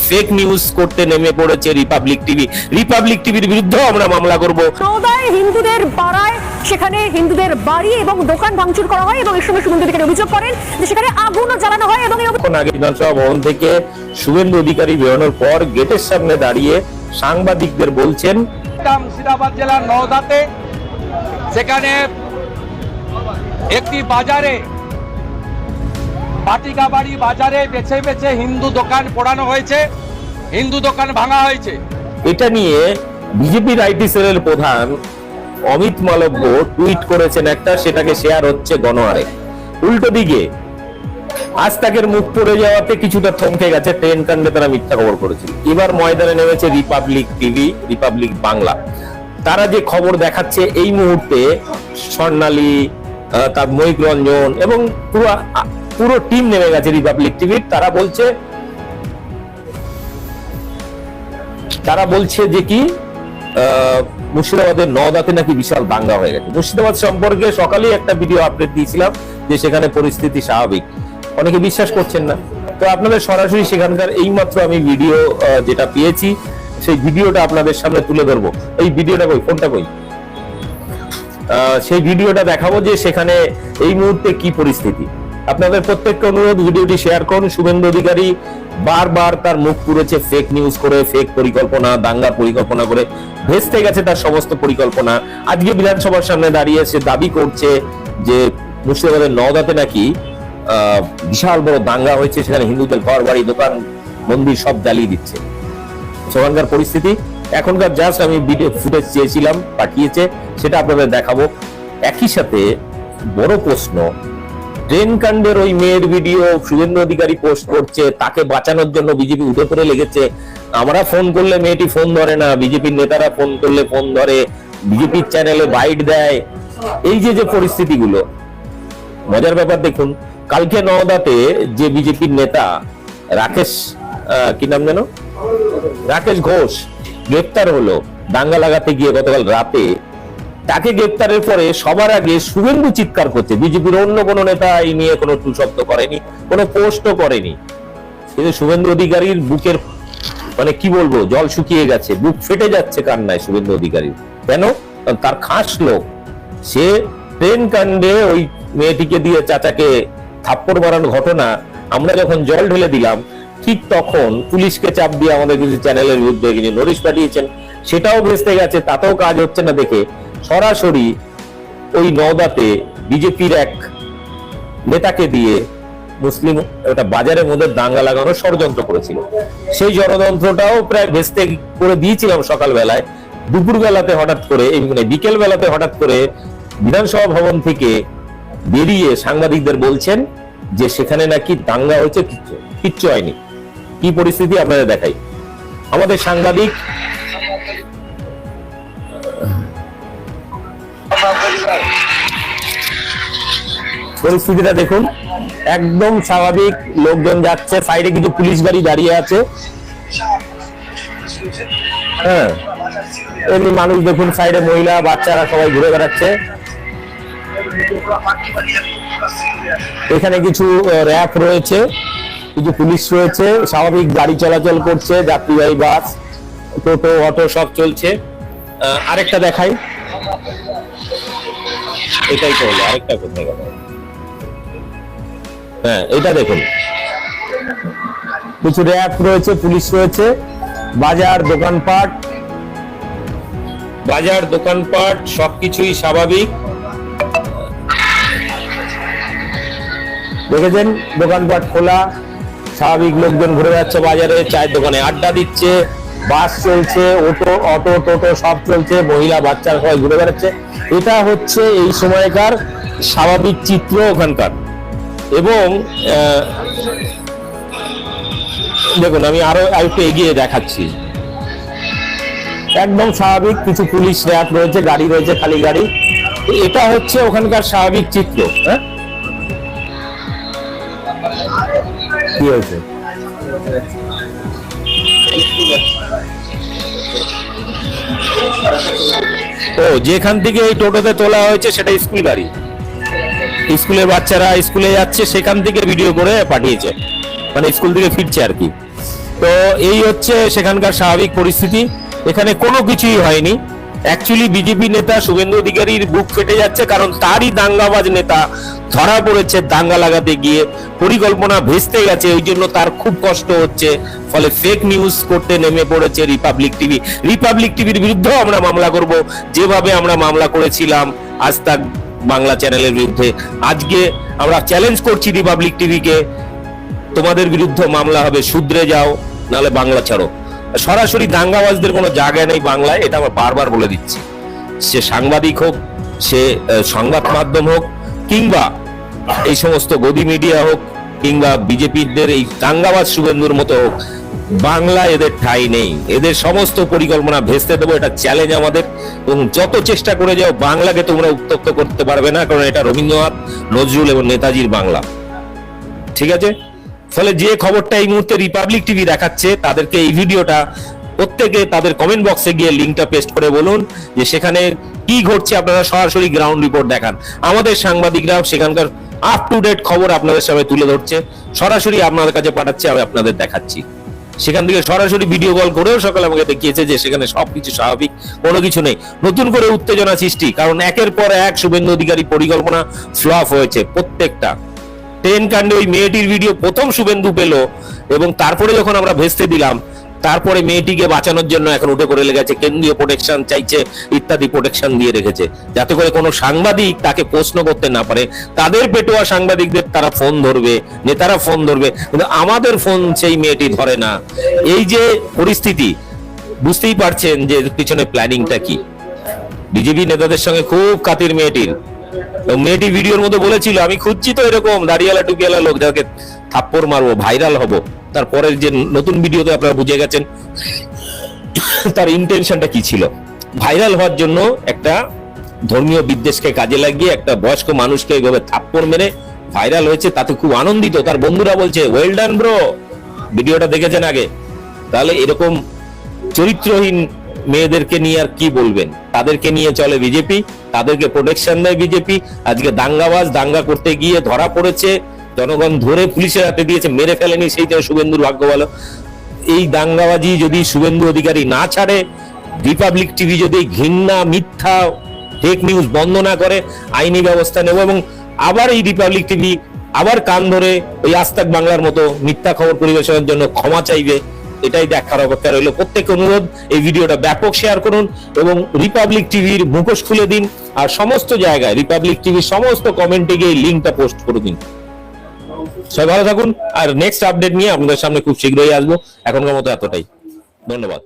Fake news করতে নেমে পড়েছে রিপাবলিক টিভির বিরুদ্ধেও আমরা মামলা করব। নওদায় হিন্দুদের পাড়ায় সেখানে হিন্দুদের বাড়ি এবং দোকান ভাঙচুর করা হয় এবং এর সঙ্গে শুভেন্দু অধিকারী অভিযোগ করেন যে সেখানে আগুনও জ্বালানো হয় এবং আগে বিধানসভা ভবন থেকে শুভেন্দু অধিকারী বেরোনোর পর গেটের সামনে দাঁড়িয়ে সাংবাদিকদের বলছেন মুর্শিদাবাদ জেলার নওদাতে সেখানে একটি বাজারে পাটিকাবাড়ি বাজারে বেছে বেছে হিন্দু দোকান পোড়ানো হয়েছে, হিন্দু দোকান ভাঙা হয়েছে। এটা নিয়ে বিজেপির আইটি সেলের প্রধান অমিত মালব্য টুইট করেছেন একটা, সেটাকে শেয়ার হচ্ছে গণহারে। উল্টো দিকে আজ তাকের মুখ পড়ে যাওয়াতে কিছুটা থমকে গেছে, ট্রেন কাণ্ডে তারা মিথ্যা খবর করেছিল। এবার ময়দানে নেমেছে রিপাবলিক টিভি, রিপাবলিক বাংলা। তারা যে খবর দেখাচ্ছে এই মুহূর্তে, স্বর্ণালী, তার মহিক রঞ্জন এবং পুরো টিম নেমে গেছে রিপাবলিক টিভির। তারা বলছে যে কি মুর্শিদাবাদের নওদাতে নাকি বিশাল দাঙ্গা হয়ে গেছে। মুর্শিদাবাদ সম্পর্কে সকালেই একটা ভিডিও আপডেট দিয়েছিলাম যে সেখানে পরিস্থিতি স্বাভাবিক, অনেকে বিশ্বাস করছেন না। তো আপনাদের সরাসরি সেখানকার এইমাত্র আমি ভিডিও যেটা পেয়েছি সেই ভিডিওটা আপনাদের সামনে তুলে ধরবো। এই ভিডিওটা কই, ফোনটা কই, সেই ভিডিওটা দেখাবো যে সেখানে এই মুহূর্তে কি পরিস্থিতি। আপনাদের প্রত্যেককে অনুরোধ, ভিডিওটি শেয়ার করুন। শুভেন্দু অধিকারী বারবার তার মুখ পুড়েছে ফেক নিউজ করে, ফেক পরিকল্পনা, দাঙ্গা পরিকল্পনা করে ভেস্তে গেছে তার সমস্ত পরিকল্পনা। আজকে বিধানসভার সামনে দাঁড়িয়ে সে দাবি করছে যে মুর্শিদাবাদের নওদাতে নাকি বিশাল বড় দাঙ্গা হয়েছে, সেখানে হিন্দুদের ঘর বাড়ি দোকান মন্দির সব জ্বালিয়ে দিচ্ছে। সেখানকার পরিস্থিতি এখনকার জাস্ট আমি ভিডিও ফুটেজ চেয়েছিলাম, পাঠিয়েছে, সেটা আপনাদের দেখাবো। একই সাথে বড় প্রশ্ন, ট্রেন কাণ্ডের ওই মেয়ের ভিডিও শুভেন্দু অধিকারী পোস্ট করছে, তাকে বাঁচানোর জন্য বিজেপি উঠে পড়ে লেগেছে। আমরা ফোন করলে মেয়েটি ফোন ধরে না, বিজেপির নেতারা ফোন করলে ফোন ধরে, বিজেপির চ্যানেলে বাইট দেয়। এই যে পরিস্থিতিগুলো, মজার ব্যাপার দেখুন, কালকে নওদাতে যে বিজেপির নেতা রাকেশ, কি নাম যেন, রাকেশ ঘোষ গ্রেপ্তার হলো দাঙ্গা লাগাতে গিয়ে গতকাল রাতে। তাকে গ্রেপ্তারের পরে সবার আগে শুভেন্দু চিৎকার করছে, বিজেপির অন্য কোনো নেতা এই নিয়ে কোনো টু শব্দ করেনি, কোনো পোস্টও করেনি। কিন্তু শুভেন্দু অধিকারীর বুকের মানে কি বলবো, জল শুকিয়ে গেছে, বুক ফেটে যাচ্ছে কান্নায় শুভেন্দু অধিকারী। কেন? তার খাস লোক, সে ট্রেন কাণ্ডে ওই মেয়েটিকে দিয়ে চাচাকে থাপ্পড় মারার ঘটনা আমরা যখন জল ঢেলে দিলাম, ঠিক তখন পুলিশকে চাপ দিয়ে আমাদের কিছু চ্যানেলের বিরুদ্ধে কিছু নোটিশ পাঠিয়েছেন, সেটাও ভেস্তে গেছে, তাতেও কাজ হচ্ছে না দেখে সরাসরি ওই নওদাতে বিজেপির এক নেতাকে দিয়ে মুসলিম একটা বাজারের মধ্যে দাঙ্গা লাগানোর ষড়যন্ত্র করেছিল। সেই ষড়যন্ত্রটাও প্রায় ভেস্তে করে দিয়েছিলাম সকালবেলায়। দুপুর বেলাতে হঠাৎ করে, মানে বিকেল বেলাতে হঠাৎ করে বিধানসভা ভবন থেকে বেরিয়ে সাংবাদিকদের বলছেন যে সেখানে নাকি দাঙ্গা হয়েছে, কিচ্ছু হয়নি। কি পরিস্থিতি আপনাদের দেখাই। আমাদের সাংবাদিক পরিস্থিতিটা দেখুন, একদম স্বাভাবিক, লোকজন যাচ্ছে, সাইডে কিছু পুলিশ গাড়ি দাঁড়িয়ে আছে। হ্যাঁ, এমনি মানুষ দেখুন, সাইডে মহিলা বাচ্চারা সবাই ঘুরে বেড়াচ্ছে। এখানে কিছু র্যাব রয়েছে, কিছু পুলিশ রয়েছে, স্বাভাবিক গাড়ি চলাচল করছে, যাত্রীবাহী বাস, টোটো, অটো সব চলছে। আরেকটা দেখাই, এটাই তো হলো, আরেকটা কোথায় গেল? হ্যাঁ, এটা দেখুন, কিছু র্যাব রয়েছে, পুলিশ রয়েছে, বাজার দোকানপাট সবকিছুই স্বাভাবিক। দেখেছেন, দোকানপাট খোলা, স্বাভাবিক, লোকজন ঘুরে যাচ্ছে বাজারে, চায়ের দোকানে আড্ডা দিচ্ছে, বাস চলছে, অটো টোটো সব চলছে, মহিলা বাচ্চা সবাই ঘুরে বেড়াচ্ছে। এটা হচ্ছে এই সময়কার স্বাভাবিক চিত্র ওখানকার। এবং দেখুন, আমি আরো একটু এগিয়ে দেখাচ্ছি, একদম স্বাভাবিক, কিছু পুলিশ র্যাব রয়েছে, গাড়ি রয়েছে, খালি গাড়ি। এটা হচ্ছে ওখানকার স্বাভাবিক চিত্র। হ্যাঁ, কি হয়েছে? ও, যেখান থেকে এই টোটোতে তোলা হয়েছে সেটা স্কুল গাড়ি, স্কুলের বাচ্চারা স্কুলে যাচ্ছে, সেখান থেকে ভিডিও করে পাঠিয়েছে, মানে স্কুল থেকে ফিরছে আর কি। তো এই হচ্ছে সেখানকার স্বাভাবিক পরিস্থিতি, এখানে কোনো কিছুই হয়নি। অ্যাকচুয়ালি বিজেপি নেতা শুভেন্দু অধিকারীর বুক ফেটে যাচ্ছে, কারণ তারই দাঙ্গাবাজ নেতা ধরা পড়েছে দাঙ্গা লাগাতে গিয়ে, পরিকল্পনা ভেস্তে গেছে, ওই জন্য তার খুব কষ্ট হচ্ছে। ফলে ফেক নিউজ করতে নেমে পড়েছে রিপাবলিক টিভি। রিপাবলিক টিভির বিরুদ্ধেও আমরা মামলা করব, যেভাবে আমরা মামলা করেছিলাম আজ তাক বাংলা চ্যানেলের বিরুদ্ধে। আজকে আমরা চ্যালেঞ্জ করছি রিপাবলিক টিভিকে, তোমাদের বিরুদ্ধে মামলা হবে, শুধরে যাও নাহলে বাংলা ছাড়ো। সরাসরি দাঙ্গাবাজদের কোনো জায়গা নেই বাংলায়, এটা আমরা বারবার বলে দিচ্ছি। সে সাংবাদিক হোক, সে সংবাদ মাধ্যম হোক, কিংবা এই সমস্ত গদি মিডিয়া হোক, কিংবা বিজেপিদের এই দাঙ্গাবাজ শুভেন্দুর মতো হোক, বাংলা এদের ঠাঁই নেই। এদের সমস্ত পরিকল্পনা ভেস্তে দেবো, এটা চ্যালেঞ্জ আমাদের। এবং যত চেষ্টা করে যাও, বাংলাকে তোমরা উত্তপ্ত করতে পারবে না, কারণ এটা রবীন্দ্রনাথ, নজরুল এবং নেতাজির বাংলা। ঠিক আছে? ফলে যে খবরটা এই মুহূর্তে রিপাবলিক টিভি দেখাচ্ছে, তাদেরকে এই ভিডিওটা প্রত্যেকে তাদের কমেন্ট বক্সে গিয়ে লিঙ্কটা পেস্ট করে বলুন যে সেখানে কি ঘটছে, আপনারা সরাসরি গ্রাউন্ড রিপোর্ট দেখান। আমাদের সাংবাদিকরা সেখানকার আপ টু ডেট খবর আপনাদের সামনে তুলে ধরছে, সরাসরি আপনাদের কাছে পাঠাচ্ছে, আমি আপনাদের দেখাচ্ছি। সেখান থেকে সরাসরি ভিডিও কল করেও সকালে আমাকে দেখিয়েছে যে সেখানে সবকিছু স্বাভাবিক, কোনো কিছু নেই। নতুন করে উত্তেজনা সৃষ্টি, কারণ একের পর এক শুভেন্দু অধিকারী পরিকল্পনা ফ্লপ হয়েছে প্রত্যেকটা। ট্রেন কাণ্ডে ওই মেয়েটির ভিডিও প্রথম শুভেন্দু পেল, এবং তারপরে যখন আমরা ভেস্তে দিলাম, তারপরে মেয়েটিকে বাঁচানোর জন্য এখন উঠে করে লেগেছে, কেন্দ্রীয় প্রোটেকশন চাইছে, ইত্যাদি প্রোটেকশন দিয়ে রেখেছে, যাতে করে কোনো সাংবাদিক তাকে প্রশ্ন করতে না পারে। তাদের পেটোয়া সাংবাদিকদের তারা ফোন ধরবে, নেতারা ফোন ধরবে, কিন্তু আমাদের ফোন সেই মেয়েটি ধরে না। এই যে পরিস্থিতি, বুঝতেই পারছেন যে পিছনে প্ল্যানিংটা কি। বিজেপি নেতাদের সঙ্গে খুব খাতির মেয়েটির। মেয়েটি ভিডিওর মধ্যে বলেছিল, আমি খুঁজছি তো এরকম দাড়িওয়ালা টুপিওয়ালা লোক যাকে থাপ্পড় মারবো, ভাইরাল হব। তারপরের যে নতুন ভিডিওতে আপনারা বুঝে গেছেন তার ইন্টেনশনটা কি ছিল। ভাইরাল হওয়ার জন্য একটা ধর্মীয় বিদ্বেষকে কাজে লাগিয়ে একটা বয়স্ক মানুষকে এইভাবে থাপ্পড় মেরে ভাইরাল হয়েছে, তাতে খুব আনন্দিত। তার বন্ধুরা বলছে ওয়েল ডান ব্রো, ভিডিওটা দেখেছেন আগে। তাহলে এরকম চরিত্রহীন মেয়েদেরকে নিয়ে আর কি বলবেন? তাদেরকে নিয়ে চলে বিজেপি, তাদেরকে প্রোটেকশন দেয় বিজেপি। আজকে দাঙ্গাবাজ দাঙ্গা করতে গিয়ে ধরা পড়েছে, জনগণ ধরে পুলিশের হাতে দিয়েছে, মেরে ফেলেনি, সেইটা শুভেন্দুর ভাগ্য ভালো। এই দাঙ্গাবাজি যদি শুভেন্দু অধিকারী না ছাড়ে, রিপাবলিক টিভি যদি ঘৃণা, মিথ্যা, ফেক নিউজ বন্ধ না করে, আইনি ব্যবস্থা নেব। এবং আবার এই রিপাবলিক টিভি আবার কান ধরে ওই আজ তাক বাংলার মতো মিথ্যা খবর পরিবেশনের জন্য ক্ষমা চাইবে। এটাই দেখার অপেক্ষা রইল। প্রত্যেককে অনুরোধ, এই ভিডিওটা ব্যাপক শেয়ার করুন এবং রিপাবলিক টিভির মুখোশ খুলে দিন। আর সমস্ত জায়গায় রিপাবলিক টিভির সমস্ত কমেন্টে গিয়ে লিঙ্কটা পোস্ট করে দিন। সবাই ভালো থাকুন, আর নেক্সট আপডেট নিয়ে আপনাদের সামনে খুব শীঘ্রই আসবো। এখনকার মতো এতটাই, ধন্যবাদ।